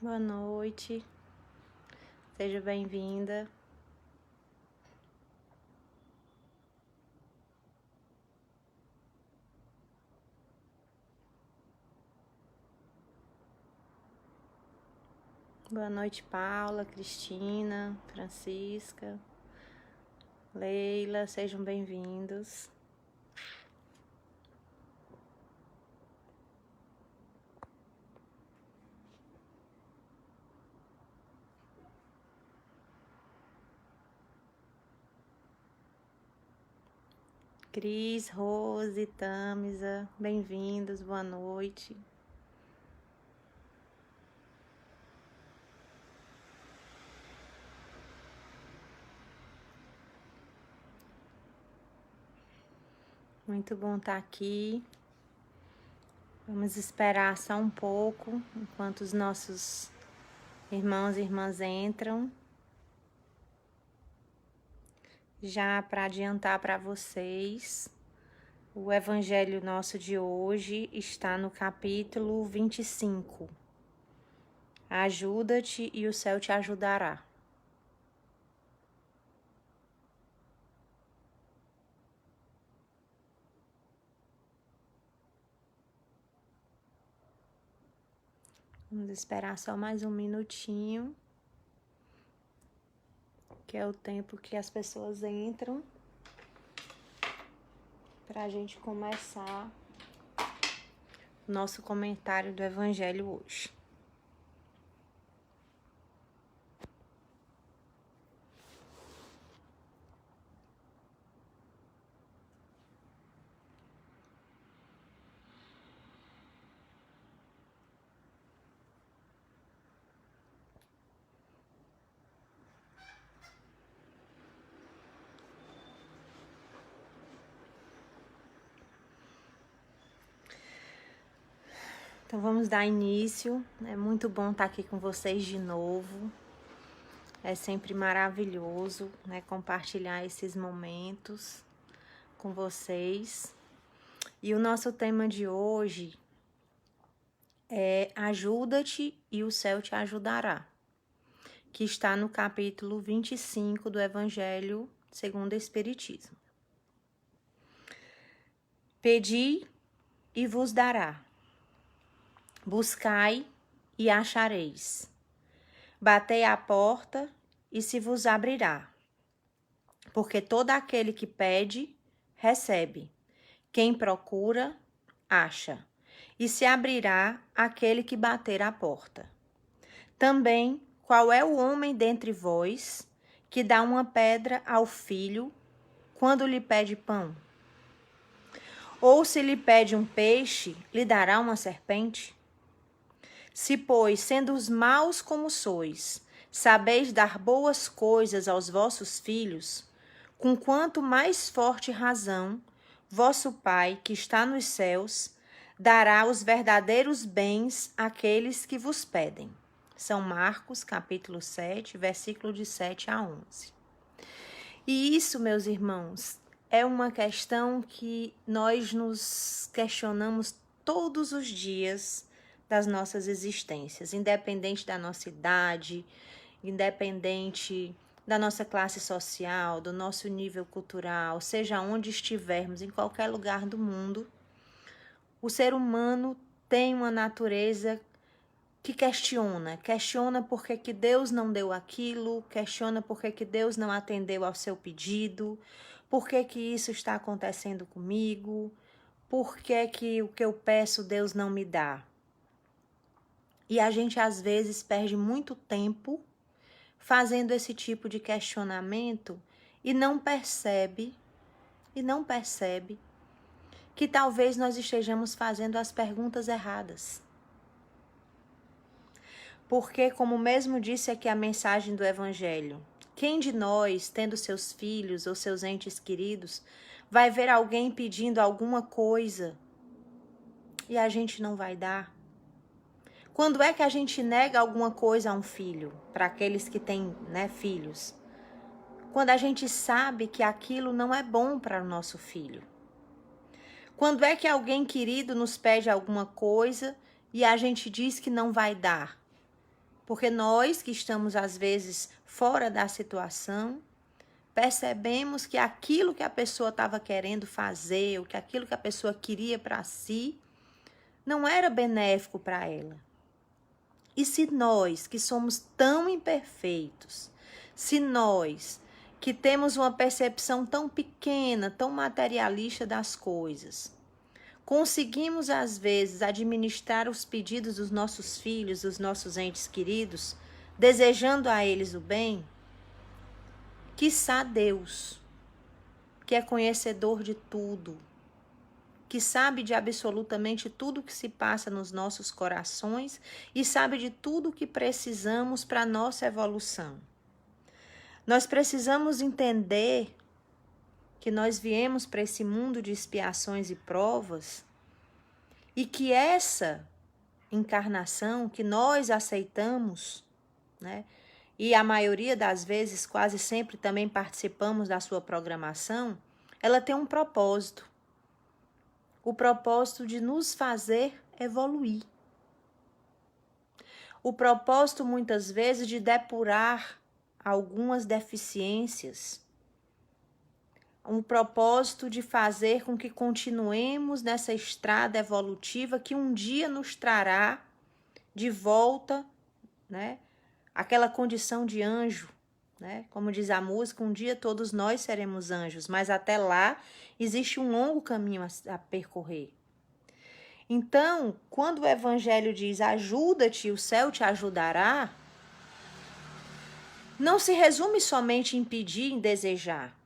Boa noite, seja bem-vinda. Boa noite, Paula, Cristina, Francisca, Leila, sejam bem-vindos. Cris, Rose, Tamisa, bem-vindos, boa noite. Muito bom estar aqui. Vamos esperar só um pouco, enquanto os nossos irmãos e irmãs entram. Já para adiantar para vocês, o evangelho nosso de hoje está no capítulo 25. Ajuda-te e o céu te ajudará. Vamos esperar só mais um minutinho, que é o tempo que as pessoas entram, para a gente começar o nosso comentário do evangelho hoje. Então vamos dar início. É muito bom estar aqui com vocês de novo. É sempre maravilhoso, né, compartilhar esses momentos com vocês. E o nosso tema de hoje é Ajuda-te e o céu te ajudará, que está no capítulo 25 do Evangelho segundo o Espiritismo. Pedi e vos dará. Buscai e achareis. Batei à porta e se vos abrirá. Porque todo aquele que pede, recebe. Quem procura, acha. E se abrirá aquele que bater à porta. Também, qual é o homem dentre vós que dá uma pedra ao filho quando lhe pede pão? Ou se lhe pede um peixe, lhe dará uma serpente? Se, pois, sendo os maus como sois, sabeis dar boas coisas aos vossos filhos, com quanto mais forte razão, vosso Pai, que está nos céus, dará os verdadeiros bens àqueles que vos pedem. São Marcos, capítulo 7, versículo de 7 a 11. E isso, meus irmãos, é uma questão que nós nos questionamos todos os dias das nossas existências, independente da nossa idade, independente da nossa classe social, do nosso nível cultural, seja onde estivermos, em qualquer lugar do mundo, o ser humano tem uma natureza que questiona por que Deus não deu aquilo, questiona por que Deus não atendeu ao seu pedido, por que isso está acontecendo comigo, por que o que eu peço Deus não me dá. E a gente às vezes perde muito tempo fazendo esse tipo de questionamento e não percebe que talvez nós estejamos fazendo as perguntas erradas. Porque, como mesmo disse aqui a mensagem do Evangelho, quem de nós, tendo seus filhos ou seus entes queridos, vai ver alguém pedindo alguma coisa e a gente não vai dar? Quando é que a gente nega alguma coisa a um filho, para aqueles que têm, filhos? Quando a gente sabe que aquilo não é bom para o nosso filho. Quando é que alguém querido nos pede alguma coisa e a gente diz que não vai dar? Porque nós que estamos às vezes fora da situação, percebemos que aquilo que a pessoa estava querendo fazer, ou que aquilo que a pessoa queria para si, não era benéfico para ela. E se nós, que somos tão imperfeitos, se nós, que temos uma percepção tão pequena, tão materialista das coisas, conseguimos às vezes administrar os pedidos dos nossos filhos, dos nossos entes queridos, desejando a eles o bem, quiçá Deus, que é conhecedor de tudo, que sabe de absolutamente tudo que se passa nos nossos corações e sabe de tudo que precisamos para a nossa evolução. Nós precisamos entender que nós viemos para esse mundo de expiações e provas e que essa encarnação que nós aceitamos, né? E a maioria das vezes, quase sempre também participamos da sua programação, ela tem um propósito. O propósito de nos fazer evoluir. O propósito, muitas vezes, de depurar algumas deficiências. Um propósito de fazer com que continuemos nessa estrada evolutiva que um dia nos trará de volta, né, aquela condição de anjo, né? Como diz a música, um dia todos nós seremos anjos, mas até lá existe um longo caminho a percorrer. Então, quando o Evangelho diz ajuda-te e o céu te ajudará, não se resume somente em pedir, em desejar.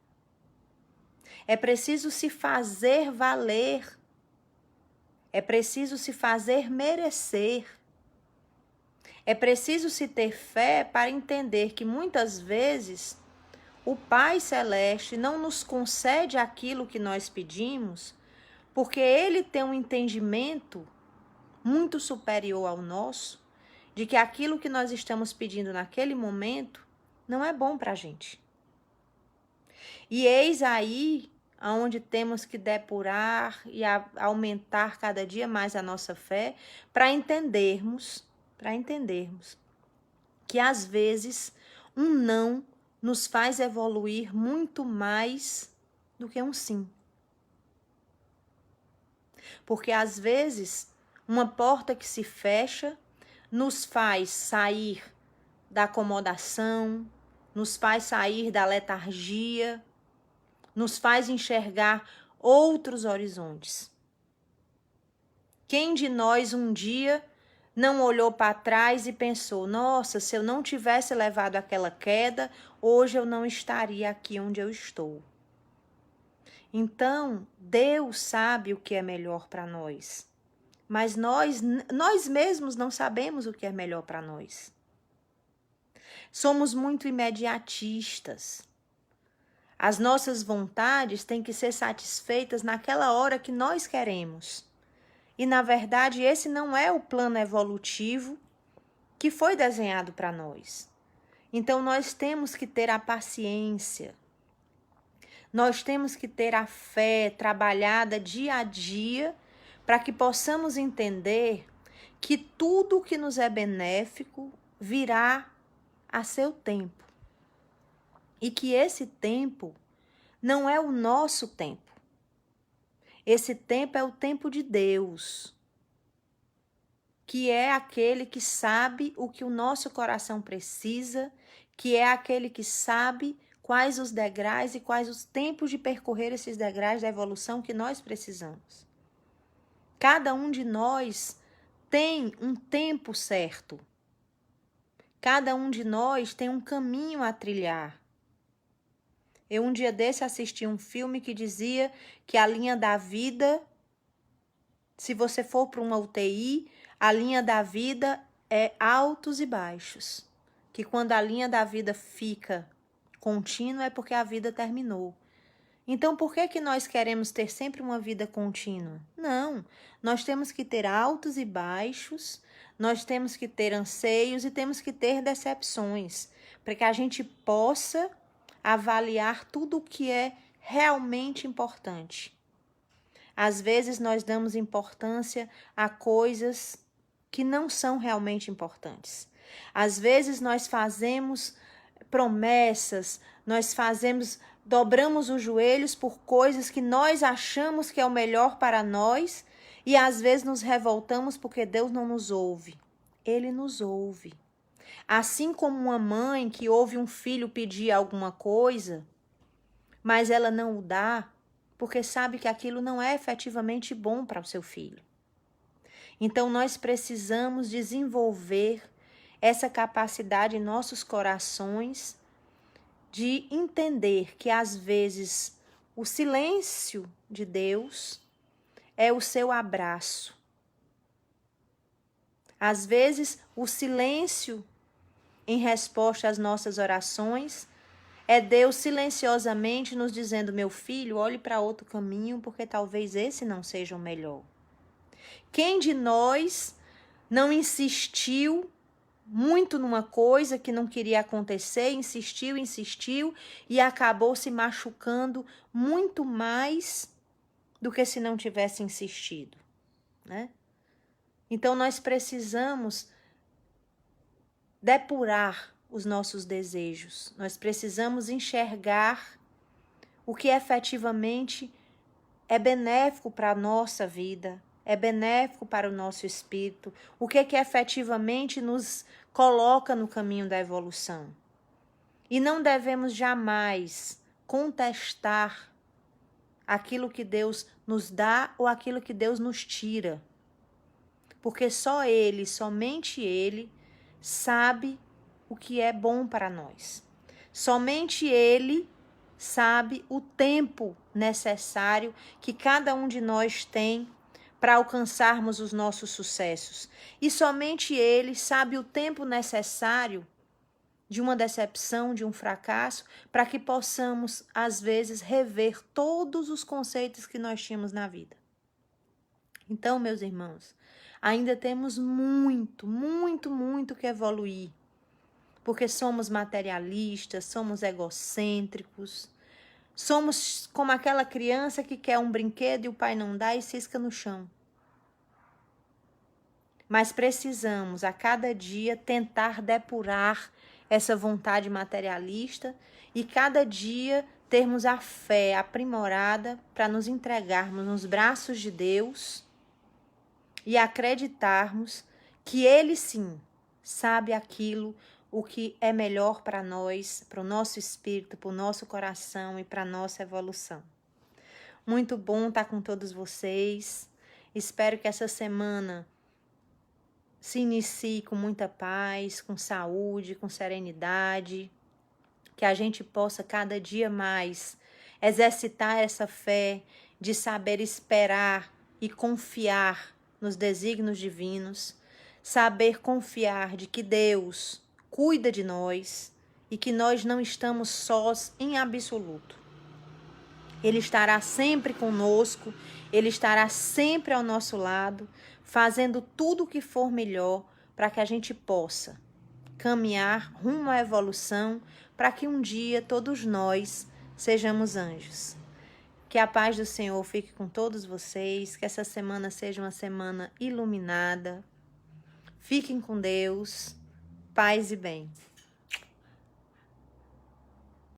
É preciso se fazer valer. É preciso se fazer merecer. É preciso se ter fé para entender que muitas vezes o Pai Celeste não nos concede aquilo que nós pedimos, porque Ele tem um entendimento muito superior ao nosso, de que aquilo que nós estamos pedindo naquele momento não é bom para a gente. E eis aí onde temos que depurar e aumentar cada dia mais a nossa fé para entendermos que às vezes um não nos faz evoluir muito mais do que um sim. Porque às vezes uma porta que se fecha nos faz sair da acomodação, nos faz sair da letargia, nos faz enxergar outros horizontes. Quem de nós um dia não olhou para trás e pensou, nossa, se eu não tivesse levado aquela queda, hoje eu não estaria aqui onde eu estou. Então, Deus sabe o que é melhor para nós, mas nós mesmos não sabemos o que é melhor para nós. Somos muito imediatistas. As nossas vontades têm que ser satisfeitas naquela hora que nós queremos. E, na verdade, esse não é o plano evolutivo que foi desenhado para nós. Então, nós temos que ter a paciência. Nós temos que ter a fé trabalhada dia a dia para que possamos entender que tudo que nos é benéfico virá a seu tempo. E que esse tempo não é o nosso tempo. Esse tempo é o tempo de Deus, que é aquele que sabe o que o nosso coração precisa, que é aquele que sabe quais os degraus e quais os tempos de percorrer esses degraus da evolução que nós precisamos. Cada um de nós tem um tempo certo. Cada um de nós tem um caminho a trilhar. Eu um dia desse assisti um filme que dizia que a linha da vida, se você for para uma UTI, a linha da vida é altos e baixos. Que quando a linha da vida fica contínua é porque a vida terminou. Então, por que nós queremos ter sempre uma vida contínua? Não, nós temos que ter altos e baixos, nós temos que ter anseios e temos que ter decepções, para que a gente possa avaliar tudo o que é realmente importante. Às vezes nós damos importância a coisas que não são realmente importantes. Às vezes nós fazemos promessas, dobramos os joelhos por coisas que nós achamos que é o melhor para nós e às vezes nos revoltamos porque Deus não nos ouve. Ele nos ouve. Assim como uma mãe que ouve um filho pedir alguma coisa, mas ela não o dá, porque sabe que aquilo não é efetivamente bom para o seu filho. Então nós precisamos desenvolver essa capacidade em nossos corações de entender que às vezes o silêncio de Deus é o seu abraço. Às vezes o silêncio em resposta às nossas orações é Deus silenciosamente nos dizendo: meu filho, olhe para outro caminho, porque talvez esse não seja o melhor. Quem de nós não insistiu muito numa coisa que não queria acontecer, insistiu e acabou se machucando muito mais do que se não tivesse insistido, né? Então nós precisamos depurar os nossos desejos. Nós precisamos enxergar o que efetivamente é benéfico para a nossa vida, é benéfico para o nosso espírito, o que efetivamente nos coloca no caminho da evolução. E não devemos jamais contestar aquilo que Deus nos dá ou aquilo que Deus nos tira. Porque só Ele, somente Ele, sabe o que é bom para nós. Somente Ele sabe o tempo necessário que cada um de nós tem para alcançarmos os nossos sucessos. E somente Ele sabe o tempo necessário de uma decepção, de um fracasso, para que possamos, às vezes, rever todos os conceitos que nós tínhamos na vida. Então, meus irmãos, ainda temos muito que evoluir, porque somos materialistas, somos egocêntricos, somos como aquela criança que quer um brinquedo e o pai não dá e cisca no chão. Mas precisamos, a cada dia, tentar depurar essa vontade materialista e cada dia termos a fé aprimorada para nos entregarmos nos braços de Deus e acreditarmos que Ele sim sabe aquilo, o que é melhor para nós, para o nosso espírito, para o nosso coração e para a nossa evolução. Muito bom estar com todos vocês. Espero que essa semana se inicie com muita paz, com saúde, com serenidade, que a gente possa cada dia mais exercitar essa fé de saber esperar e confiar nos desígnios divinos, saber confiar de que Deus cuida de nós e que nós não estamos sós em absoluto. Ele estará sempre conosco, Ele estará sempre ao nosso lado, fazendo tudo o que for melhor para que a gente possa caminhar rumo à evolução, para que um dia todos nós sejamos anjos. Que a paz do Senhor fique com todos vocês, que essa semana seja uma semana iluminada. Fiquem com Deus, paz e bem.